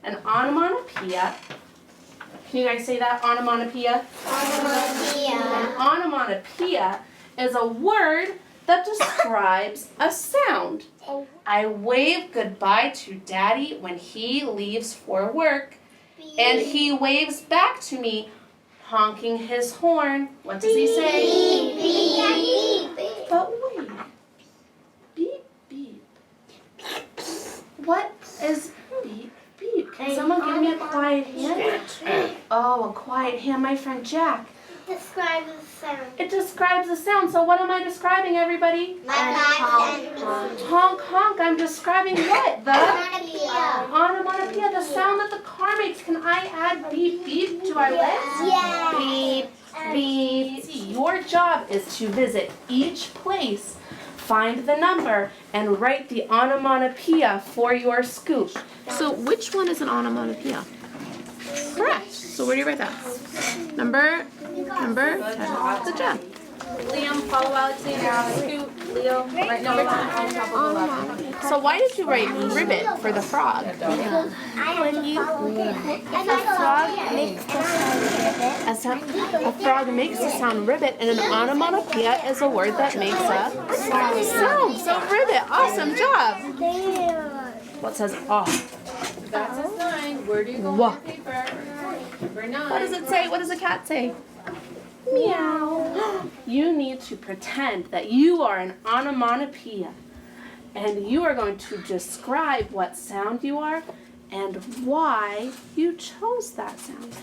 An onomatopoeia. Can you guys say that? Onomatopoeia? Onomatopoeia. An onomatopoeia is a word that describes a sound. I wave goodbye to Daddy when he leaves for work, and he waves back to me, honking his horn. What does he say? Beep, beep, beep. But wait. Beep, beep. What is beep, beep? Can someone give me a quiet hand? Oh, a quiet hand, my friend Jack. Describe the sound. It describes the sound. So what am I describing, everybody? Honk, honk. I'm describing what? The Onomatopoeia. onomatopoeia, the sound that the car makes. Can I add beep, beep to our list? Yeah. Beep, beep. Your job is to visit each place, find the number, and write the onomatopoeia for your scoop. So which one is an onomatopoeia? Correct. So where do you write that? Number. Good job. Liam, follow Alexander. Scoot, Leo. Right number 10 on top of 11. So why did you write ribbit for the frog? When you, A frog makes the sound ribbit, and an onomatopoeia is a word that makes a sound. So ribbit, awesome job. What says oh? That says 9. Where do you go on Wah. your paper? Number 9. What does it say? What does a cat say? Meow. You need to pretend that you are an onomatopoeia, and you are going to describe what sound you are and why you chose that sound.